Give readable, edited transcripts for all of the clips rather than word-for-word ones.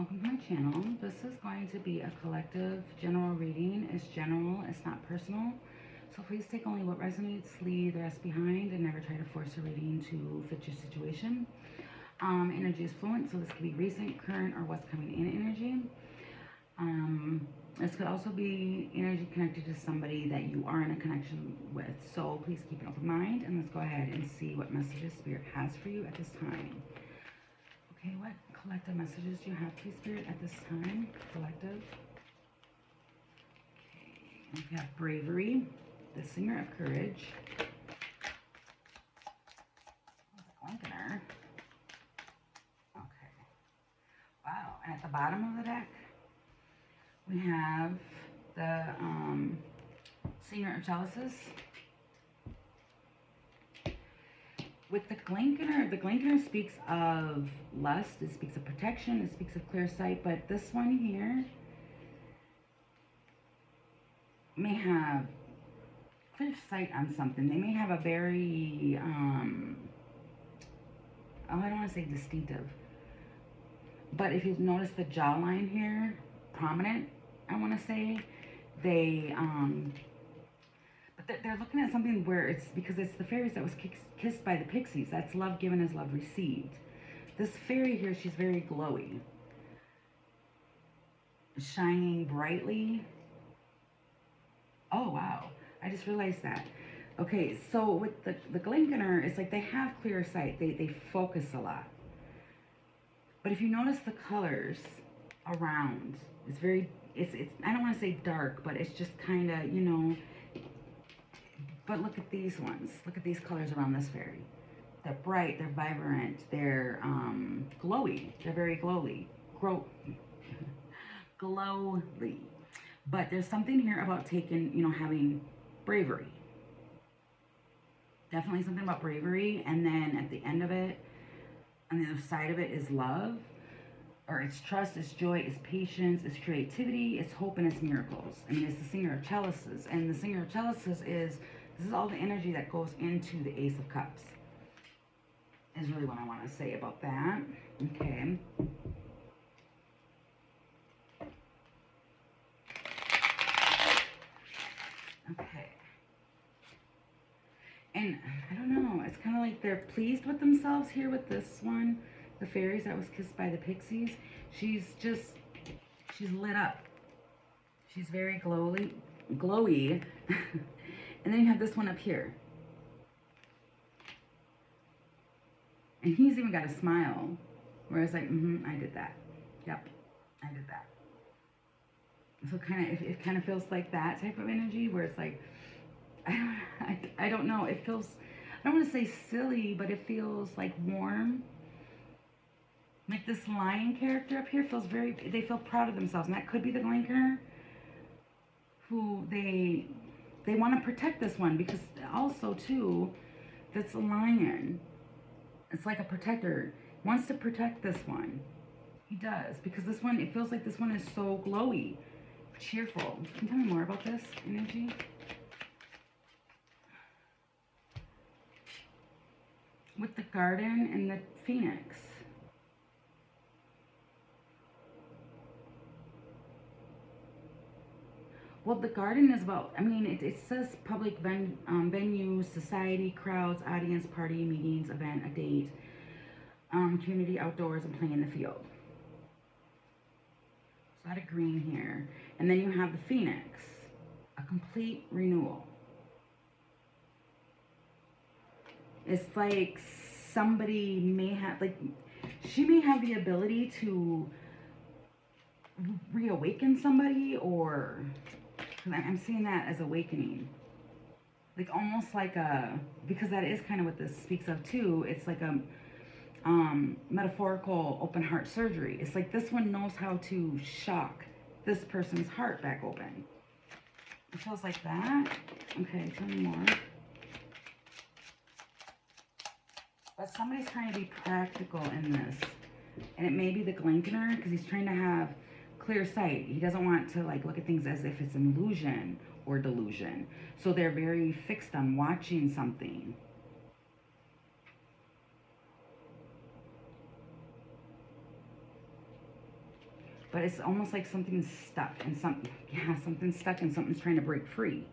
welcome to my channel. This is going to be a collective general reading. It's general, it's not personal. So please take only what resonates, leave the rest behind, and never try to force a reading to fit your situation. Energy is fluent, so this could be recent, current, or what's coming in energy. This could also be energy connected to somebody that you are in a connection with. So please keep an open mind, and let's go ahead and see what messages Spirit has for you at this time. Okay, what collective messages do you have, please, Spirit, at this time? Collective. Okay, we have bravery, the singer of courage. Lincolner. Okay. Wow, and at the bottom of the deck, we have the singer of chalices. With the Glenkinner speaks of lust, it speaks of protection, it speaks of clear sight, but this one here may have clear sight on something. They may have a very, I don't want to say distinctive, but if you notice the jawline here, prominent, I want to say, they're looking at something where it's because it's the fairies that was kissed by the pixies. That's love given is love received. This fairy here, she's very glowy, shining brightly. Oh, wow. I just realized that. Okay, so with the Glenkinner, it's like they have clear sight. They focus a lot. But if you notice the colors around, it's very, it's I don't want to say dark, but it's just kind of, you know. But look at these ones. Look at these colors around this fairy. They're bright, they're vibrant, they're glowy. They're very glowy. Glowy. But there's something here about taking, you know, having bravery. Definitely something about bravery. And then at the end of it, on the other side of it is love. Or it's trust, it's joy, it's patience, it's creativity, it's hope, and it's miracles. I mean, it's the singer of chalices. And the singer of chalices is, this is all the energy that goes into the Ace of Cups. Is really what I want to say about that. Okay. Okay. And I don't know, it's kind of like they're pleased with themselves here with this one. The fairies that was kissed by the pixies. She's lit up. She's very glowy. And then you have this one up here. And he's even got a smile. Where it's like, I did that. Yep, I did that. So it kind of feels like that type of energy where it's like, I don't know. It feels, I don't want to say silly, but it feels like warm. Like this lion character up here feels they feel proud of themselves. And that could be the Glenkinner, who they want to protect this one, because also too, that's a lion. It's like a protector. Wants to protect this one. He does, because this one, it feels like this one is so glowy, cheerful. Can you tell me more about this energy? With the garden and the phoenix. Well, the garden is about, I mean, it says public venues, society, crowds, audience, party, meetings, event, a date, community, outdoors, and playing in the field. There's a lot of green here. And then you have the phoenix, a complete renewal. It's like somebody may have, like, she may have the ability to reawaken somebody, or I'm seeing that as awakening. Like almost like because that is kind of what this speaks of too. It's like a metaphorical open heart surgery. It's like this one knows how to shock this person's heart back open. It feels like that. Okay, tell me more. But somebody's trying to be practical in this. And it may be the Glenkinner, because he's trying to have clear sight. He doesn't want to like look at things as if it's an illusion or delusion. So they're very fixed on watching something. but it's almost like something's stuck and something's stuck and something's trying to break free.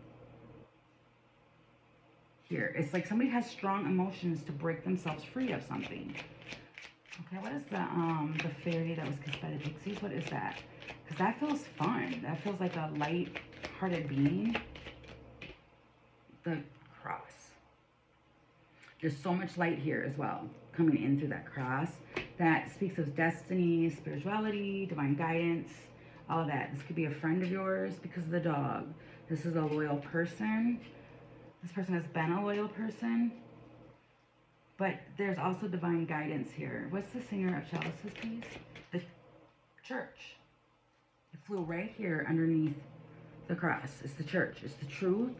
Here, it's like somebody has strong emotions to break themselves free of something. Okay, what is the fairy that was kissed by the pixies? What is that? Because that feels fun. That feels like a light-hearted being. The cross. There's so much light here as well, coming in through that cross. That speaks of destiny, spirituality, divine guidance, all of that. This could be a friend of yours because of the dog. This is a loyal person. This person has been a loyal person. But there's also divine guidance here. What's the singer of chalices, please? The church. It flew right here underneath the cross. It's the church. It's the truth.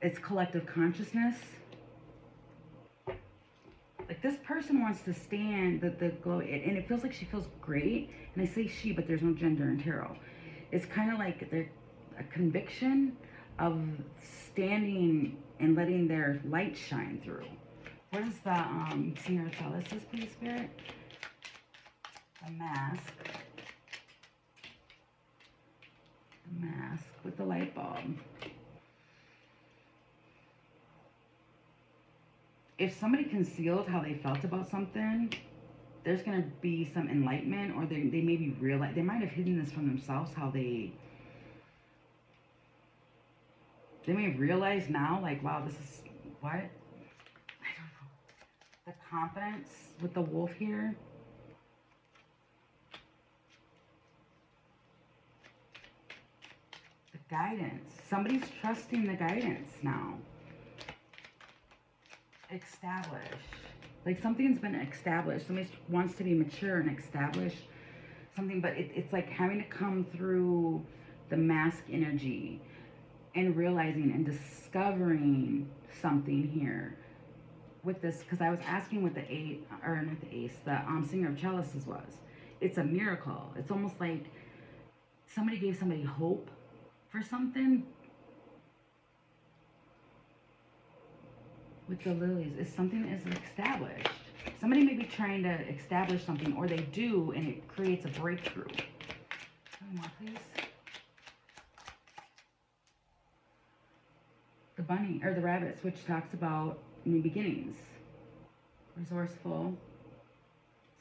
It's collective consciousness. Like this person wants to stand the glow, and it feels like she feels great. And I say she, but there's no gender in tarot. It's kind of like a conviction of standing and letting their light shine through. What is the singer of chalices, please, Spirit? The mask. The mask with the light bulb. If somebody concealed how they felt about something, there's going to be some enlightenment, or they maybe realize, they might have hidden this from themselves, how they may realize now, like, wow, this is, what? I don't know. The confidence with the wolf here. The guidance. Somebody's trusting the guidance now. Established. Like something's been established. Somebody wants to be mature and establish something, but it's like having to come through the mask energy and realizing and discovering something here with this, because I was asking what the eight, or not the ace, the singer of chalices was. It's a miracle. It's almost like somebody gave somebody hope for something. With the lilies, is something is established. Somebody may be trying to establish something, or they do, and it creates a breakthrough. One more, please. The bunny, or the rabbits, which talks about new beginnings. Resourceful.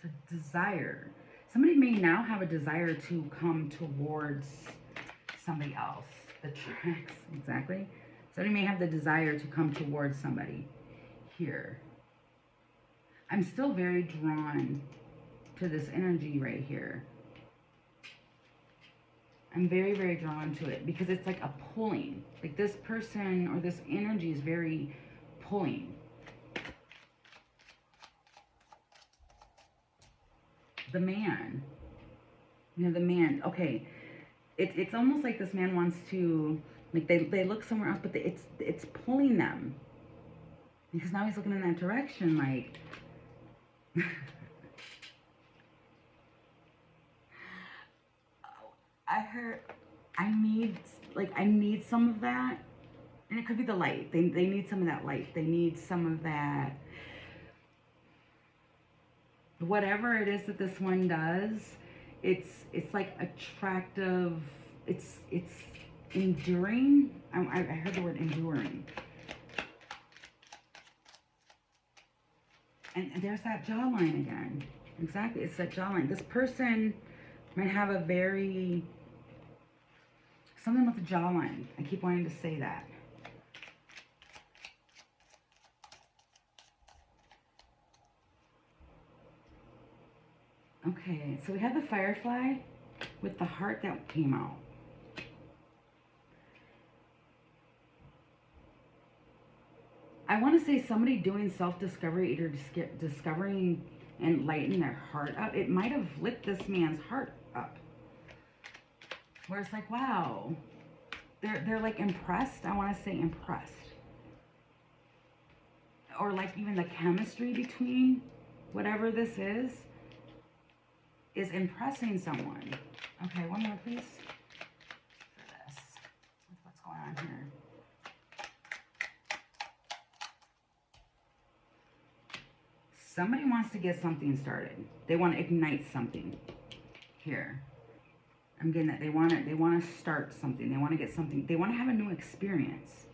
It's a desire. Somebody may now have a desire to come towards somebody else. The tracks, exactly. Somebody may have the desire to come towards somebody here. I'm still very drawn to this energy right here. I'm very, very drawn to it because it's like a pulling. Like this person or this energy is very pulling. The man. You know, the man. Okay. It's almost like this man wants to, like they look somewhere else, but it's pulling them. Because now he's looking in that direction, like... I need some of that. And it could be the light. They need some of that light. They need some of that... Whatever it is that this one does, it's like attractive. It's enduring. I heard the word enduring. And there's that jawline again. Exactly, it's that jawline. This person might have a very... something with the jawline. I keep wanting to say that. Okay, so we have the firefly with the heart that came out. I want to say somebody doing self-discovery, either discovering and lighting their heart up. It might have lit this man's heart up. Where it's like, wow, they're like impressed. I want to say impressed. Or like even the chemistry between whatever this is impressing someone. Okay, one more please for this. What's going on here? Somebody wants to get something started. They want to ignite something. here. I'm getting that they want to start something. They want to get something. They want to have a new experience.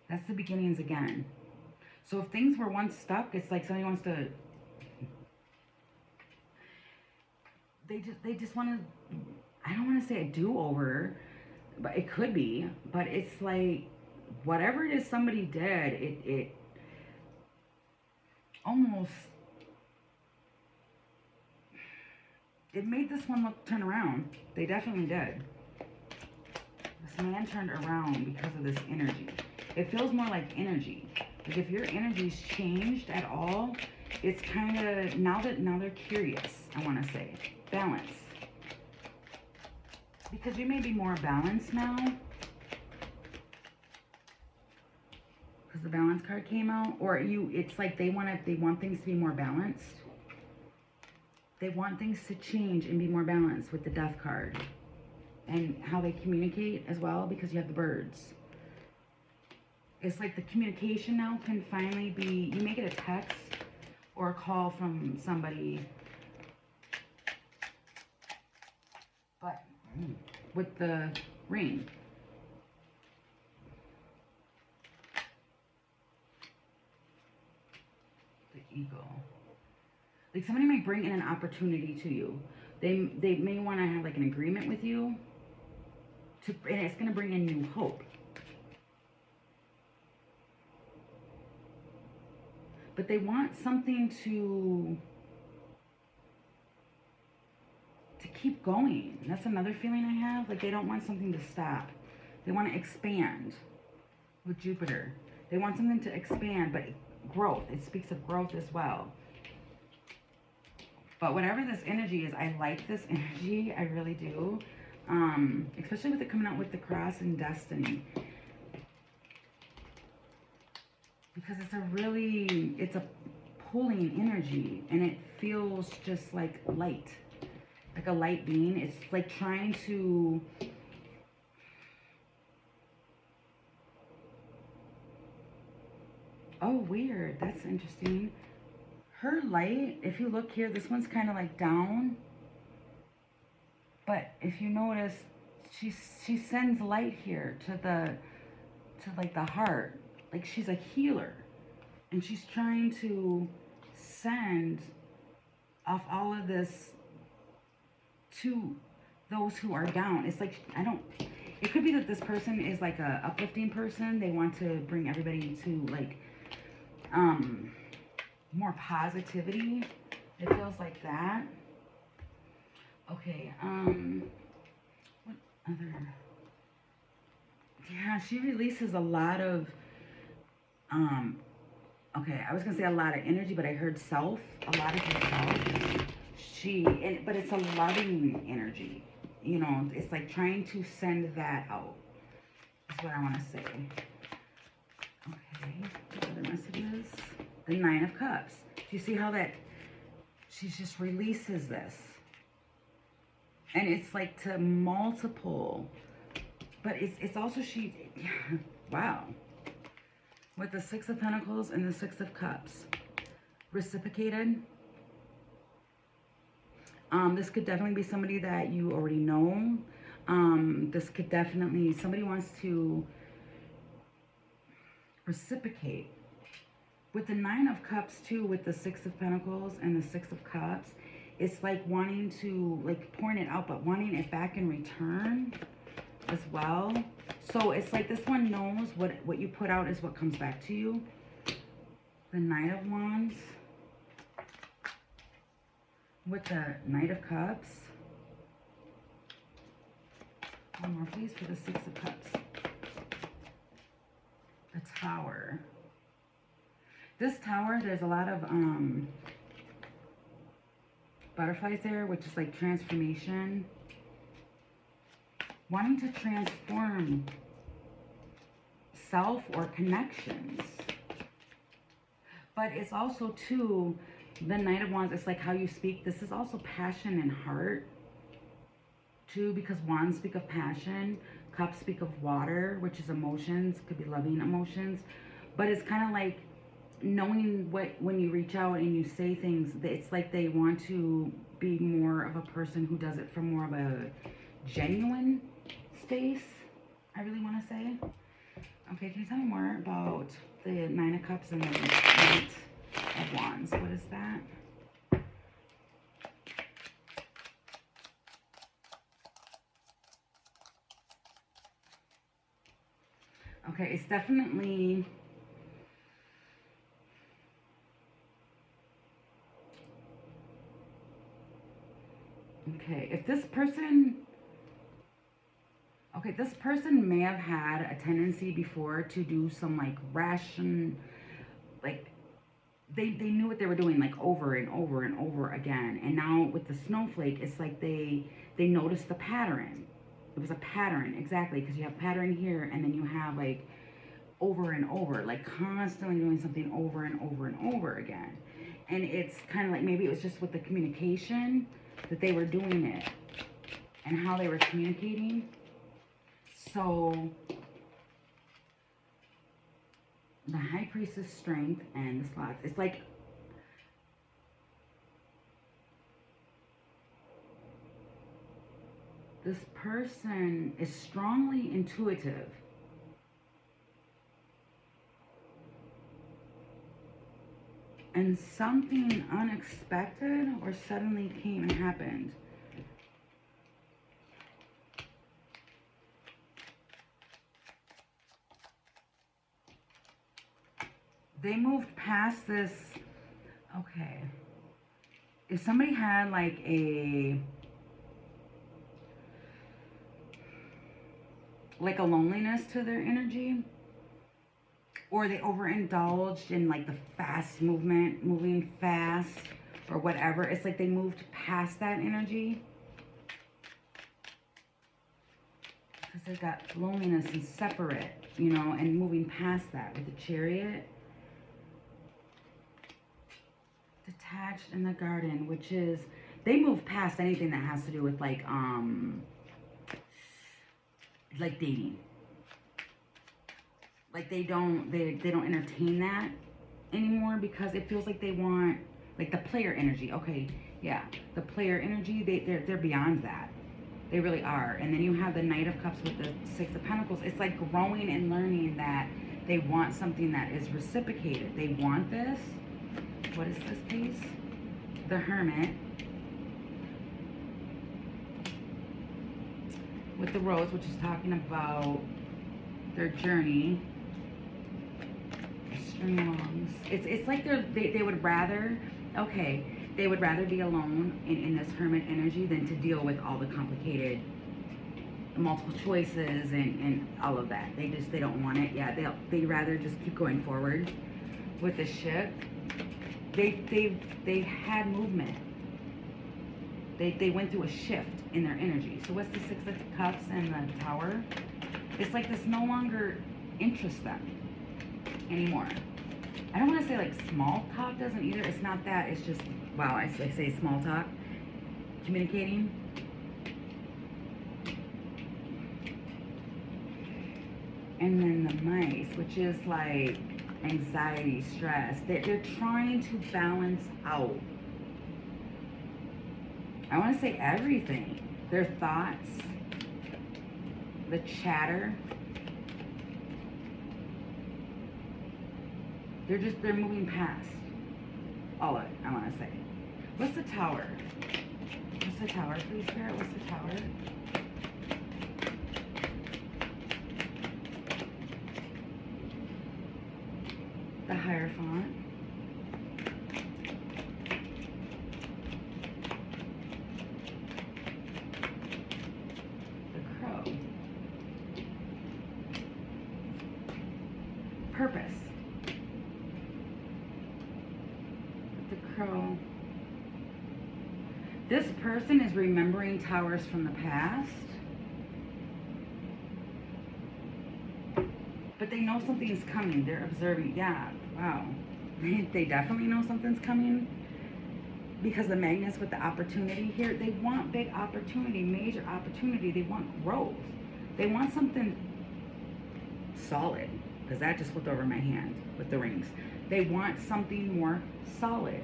That's the beginnings again. So if things were once stuck, it's like somebody wants to. They just want to. I don't want to say a do over, but it could be. But it's like whatever it is somebody did, it almost it made this one turn around. They definitely did. This man turned around because of this energy. It feels more like energy. Like if your energy's changed at all, it's kind of now they're curious. I want to say balance, because you may be more balanced now. Because the balance card came out, or it's like they want things to be more balanced. They want things to change and be more balanced with the death card. And how they communicate as well, because you have the birds. It's like the communication now can finally be, you may get a text or a call from somebody. But with the ring. The eagle. Like somebody might bring in an opportunity to you. They may want to have like an agreement with you. And it's going to bring in new hope. But they want something to keep going. That's another feeling I have. Like they don't want something to stop. They want to expand with Jupiter. They want something to expand, but growth. It speaks of growth as well. But whatever this energy is, I like this energy. I really do. Especially with it coming out with the cross and destiny. Because it's a pulling energy, and it feels just like light. Like a light being. It's like trying to... Oh, weird. That's interesting. Her light, if you look here, this one's kind of like down. But if you notice, she sends light here to like the heart. Like she's a healer. And she's trying to send off all of this to those who are down. It's like, it could be that this person is like a uplifting person. They want to bring everybody to like, more positivity. It feels like that. Okay, what other? Yeah, she releases a lot of, okay, I was gonna say a lot of energy, but I heard self, a lot of herself. But it's a loving energy. You know, it's like trying to send that out. That's what I want to say. Okay, what other messages? The Nine of Cups. Do you see how that, she just releases this? And it's like to multiple, but it's also wow. With the Six of Pentacles and the Six of Cups. Reciprocated. This could definitely be somebody that you already know. This could definitely, somebody wants to reciprocate. With the Nine of Cups too, with the Six of Pentacles and the Six of Cups, it's like wanting to, like pouring it out, but wanting it back in return as well. So it's like this one knows what you put out is what comes back to you. The Knight of Wands. With the Knight of Cups. One more please for the Six of Cups. The Tower. This tower, there's a lot of butterflies there, which is like transformation. Wanting to transform self or connections. But it's also too, the Knight of Wands, it's like how you speak. This is also passion and heart too, because Wands speak of passion. Cups speak of water, which is emotions, could be loving emotions. But it's kind of like knowing when you reach out and you say things, it's like they want to be more of a person who does it from more of a genuine space, I really want to say. Okay, can you tell me more about the Nine of Cups and the Knight of Wands? What is that? Okay, it's definitely... Okay, if this person... Okay, this person may have had a tendency before to do some like like they knew what they were doing like over and over and over again. And now with the snowflake, it's like they noticed the pattern. It was a pattern, exactly, because you have pattern here and then you have like over and over, like constantly doing something over and over and over again. And it's kind of like maybe it was just with the communication that they were doing it and how they were communicating. So the High Priestess Strength and the Sloth, it's like this person is strongly intuitive. And something unexpected or suddenly came and happened. They moved past this. Okay. If somebody had like a loneliness to their energy, or they overindulged in like the fast movement, moving fast or whatever, it's like they moved past that energy. Because they got loneliness and separate, you know, and moving past that with the Chariot. Detached in the Garden, which is, they move past anything that has to do with like dating. Like they don't entertain that anymore because it feels like they want like the player energy. Okay, yeah, the player energy, they're beyond that. They really are. And then you have the Knight of Cups with the Six of Pentacles. It's like growing and learning that they want something that is reciprocated. They want this. What is this piece? The Hermit. With the Rose, which is talking about their journey. String It's like they would rather, okay, they would rather be alone in this Hermit energy than to deal with all the complicated multiple choices and all of that. They don't want it. Yeah, they rather just keep going forward with the Ship. They've had movement. They went through a shift in their energy. So what's the Six of Cups and the Tower? It's like this no longer interests them anymore. I don't want to say like small talk doesn't either. It's not that. It's just, wow, I say small talk. Communicating. And then the Mice, which is like anxiety, stress. They're trying to balance out, I want to say everything. Their thoughts, the chatter. They're moving past all of it, I want to say. What's the Tower? What's the Tower, please, Spirit? What's the Tower? The Hierophant. The Crow. Purpose. The Crow. This person is remembering towers from the past, but they know something's coming. They're observing. Yeah, wow. They definitely know something's coming because the Magnus with the opportunity here, they want big opportunity, major opportunity. They want growth. They want something solid, because that just flipped over my hand with the rings. They want something more solid.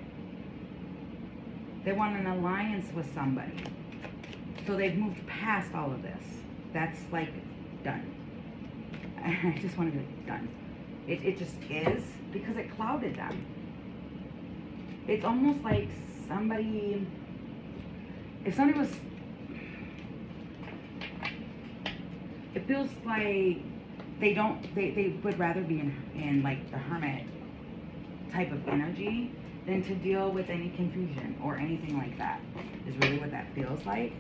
They want an alliance with somebody. So they've moved past all of this. That's like done. I just want to be done. It just is because it clouded them. It's almost like somebody, if somebody was, it feels like they would rather be in like the hermit type of energy than to deal with any confusion or anything like that, is really what that feels like.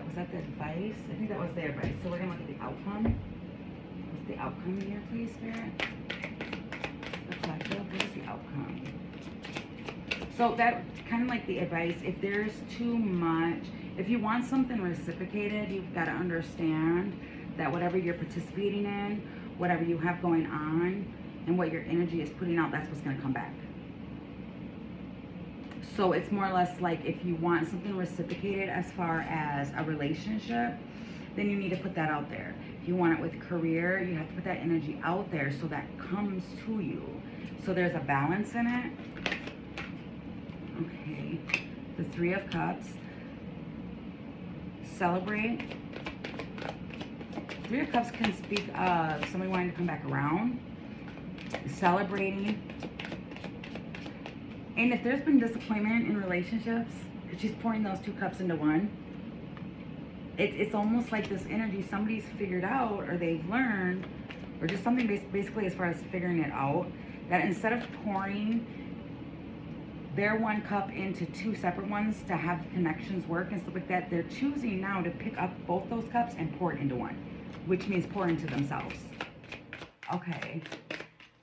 Was that the advice? I think that was the advice. So we're gonna look at the outcome. What's the outcome here, please, Spirit? The collective, what is the outcome? So that kind of like the advice, if there's too much, if you want something reciprocated, you've got to understand that whatever you're participating in, whatever you have going on, and what your energy is putting out, that's what's going to come back. So it's more or less like if you want something reciprocated as far as a relationship, then you need to put that out there. If you want it with career, you have to put that energy out there so that comes to you. So there's a balance in it. Okay, the Three of Cups. Celebrate. Three of Cups can speak of somebody wanting to come back around, celebrating. And if there's been disappointment in relationships, she's pouring those two cups into one. It's almost like this energy somebody's figured out or they've learned, or just something basically as far as figuring it out, that instead of pouring their one cup into two separate ones to have connections work and stuff like that, they're choosing now to pick up both those cups and pour it into one, which means pour into themselves. Okay,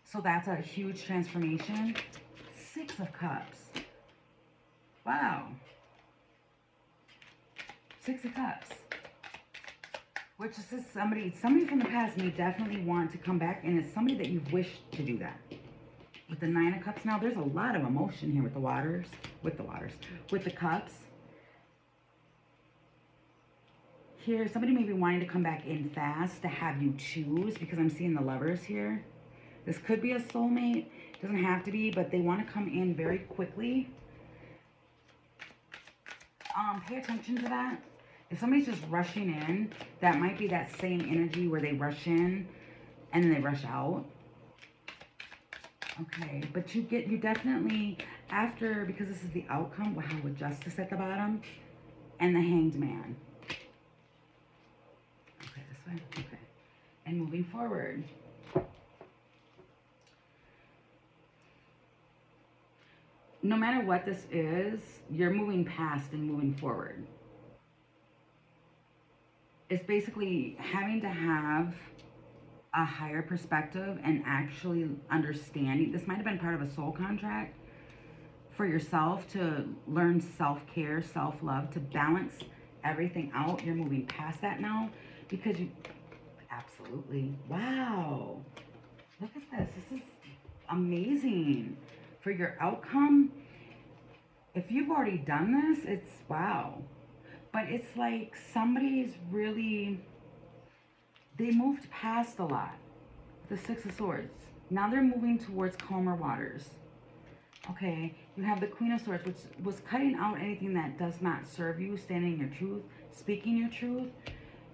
so that's a huge transformation. Six of Cups. Wow. Six of Cups. Which is just somebody from the past may definitely want to come back, and it's somebody that you've wished to do that. With the Nine of Cups now, there's a lot of emotion here with the cups. Here, somebody may be wanting to come back in fast to have you choose, because I'm seeing the Lovers here. This could be a soulmate. It doesn't have to be, but they want to come in very quickly. Pay attention to that. If somebody's just rushing in, that might be that same energy where they rush in and then they rush out. Okay, but you definitely, after, because this is the outcome, wow, with Justice at the bottom, and the Hanged Man. Okay, this way, okay. And moving forward. No matter what this is, you're moving past and moving forward. It's basically having to have a higher perspective and actually understanding. This might have been part of a soul contract for yourself to learn self-care, self-love, to balance everything out. You're moving past that now because you, absolutely, wow. Look at this. This is amazing. For your outcome, if you've already done this, it's wow. But it's like somebody's really, they moved past a lot. The Six of Swords. Now they're moving towards calmer waters. Okay, you have the Queen of Swords, which was cutting out anything that does not serve you, standing in your truth, speaking your truth.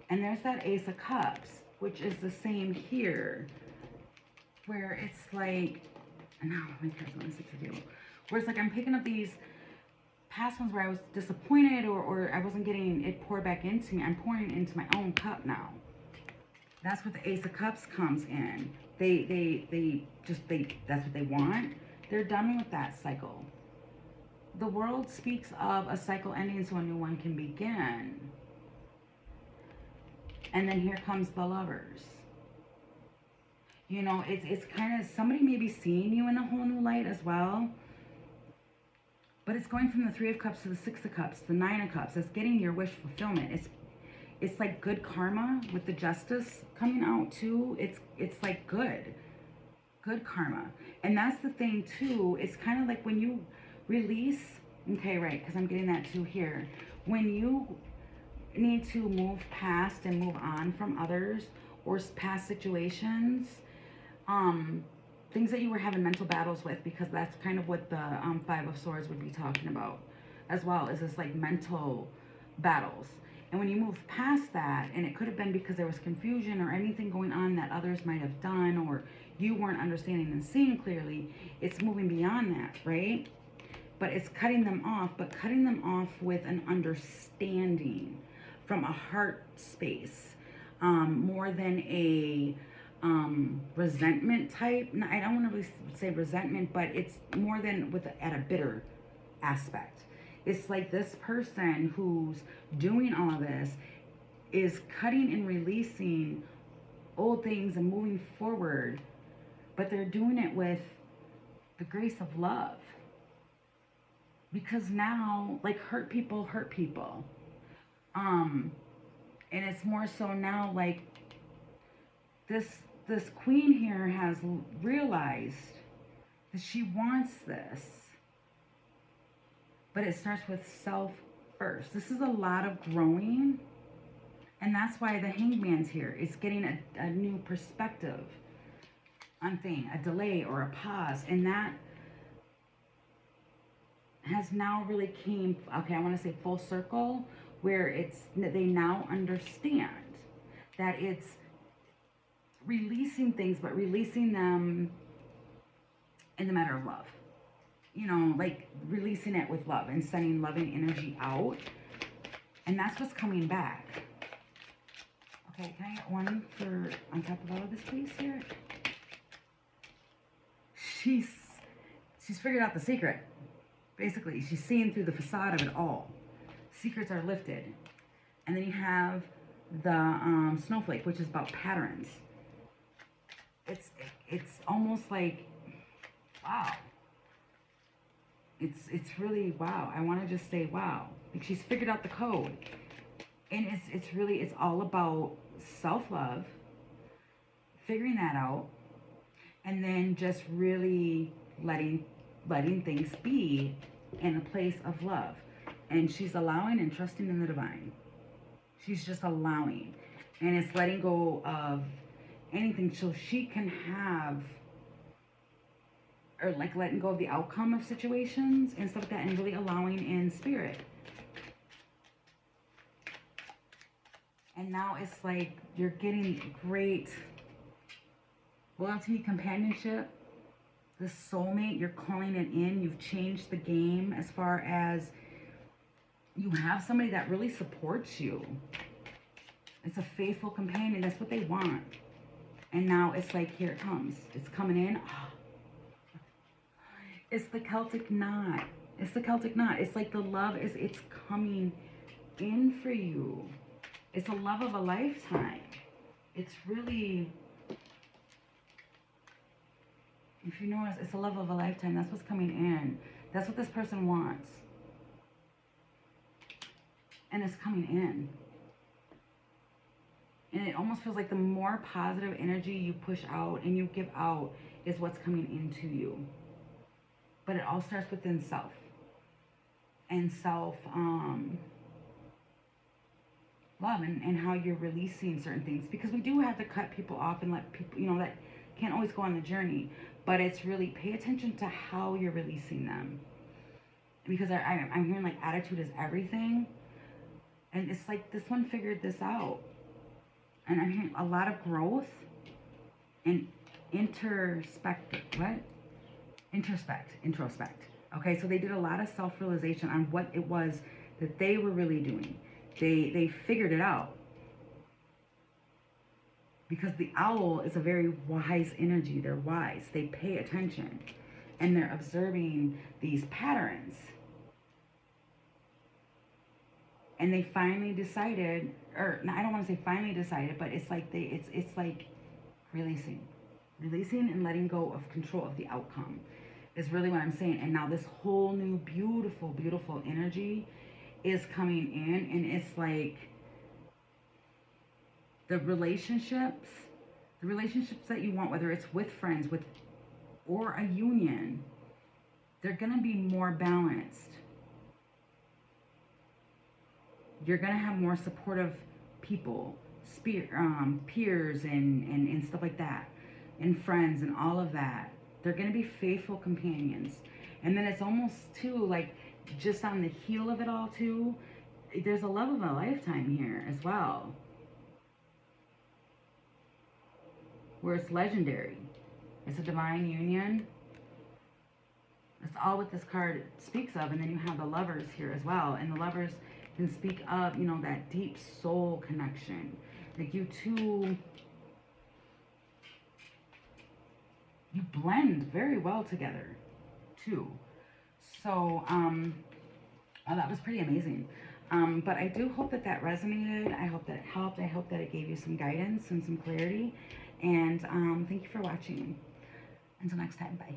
And there's that Ace of Cups, which is the same here, where it's like, now my cards on the Six of you. Where it's like I'm picking up these past ones where I was disappointed or I wasn't getting it poured back into me. I'm pouring it into my own cup now. That's what the Ace of Cups comes in. That's what they want. They're done with that cycle. The world speaks of a cycle ending so a new one can begin. And then here comes the Lovers. You know, it's kind of, somebody may be seeing you in a whole new light as well. But it's going from the Three of Cups to the Six of Cups, the Nine of Cups. It's getting your wish fulfillment. It's like good karma with the Justice coming out too. It's like good karma. And that's the thing too. It's kind of like when you release, okay, right, because I'm getting that too here. When you need to move past and move on from others or past situations, things that you were having mental battles with, because that's kind of what the Five of Swords would be talking about as well, is this like mental battles. And when you move past that, and it could have been because there was confusion or anything going on that others might have done, or you weren't understanding and seeing clearly, it's moving beyond that, right? But it's cutting them off, but cutting them off with an understanding from a heart space, more than a resentment type. I don't want to really say resentment, but it's more than with at a bitter aspect. It's like this person who's doing all of this is cutting and releasing old things and moving forward, but they're doing it with the grace of love. Because now, like, hurt people hurt people. And it's more so now, like, this queen here has realized that she wants this, but it starts with self first. This is a lot of growing, and that's why the hangman's here. It's getting a new perspective on thing, a delay or a pause, and that has now really came, okay, I want to say full circle, where it's they now understand that it's releasing things, but releasing them in the matter of love. You know, like releasing it with love and sending loving energy out. And that's what's coming back. Okay, can I get one for on top of all of this, please, here? She's figured out the secret. Basically, she's seeing through the facade of it all. Secrets are lifted. And then you have the snowflake, which is about patterns. It's almost like, wow. It's really wow. I want to just say wow. Like, she's figured out the code. And it's all about self-love, figuring that out, and then just really letting things be in a place of love. And she's allowing and trusting in the divine. She's just allowing. And it's letting go of anything so she can have, or like letting go of the outcome of situations and stuff like that, and really allowing in spirit. And now it's like you're getting great loyalty, companionship, the soulmate, you're calling it in. You've changed the game as far as you have somebody that really supports you. It's a faithful companion. That's what they want. And now it's like, here it comes. It's coming in. Oh. It's the Celtic knot. It's the Celtic knot. It's like the love it's coming in for you. It's a love of a lifetime. It's really, if you notice, it's a love of a lifetime. That's what's coming in. That's what this person wants. And it's coming in. And it almost feels like the more positive energy you push out and you give out is what's coming into you. But it all starts within self. And self love, and how you're releasing certain things. Because we do have to cut people off and let people, that can't always go on the journey. But it's really, pay attention to how you're releasing them. Because I'm hearing like attitude is everything. And it's like this one figured this out. And I'm hearing a lot of growth and introspect. Okay, so they did a lot of self-realization on what it was that they were really doing. They figured it out. Because the owl is a very wise energy. They're wise. They pay attention. And they're observing these patterns. And they finally decided, or I don't want to say finally decided, but it's like it's like releasing and letting go of control of the outcome is really what I'm saying. And now this whole new beautiful, beautiful energy is coming in, and it's like the relationships that you want, whether it's with friends, or a union, they're gonna be more balanced. You're gonna have more supportive people, peers, and stuff like that, and friends, and all of that. They're going to be faithful companions. And then it's almost too like just on the heel of it all too. There's a love of a lifetime here as well, where it's legendary. It's a divine union. That's all what this card speaks of. And then you have the lovers here as well. And the lovers can speak of, you know, that deep soul connection. Like you two, you blend very well together too. So, oh, that was pretty amazing. But I do hope that that resonated. I hope that it helped. I hope that it gave you some guidance and some clarity. And thank you for watching. Until next time, bye.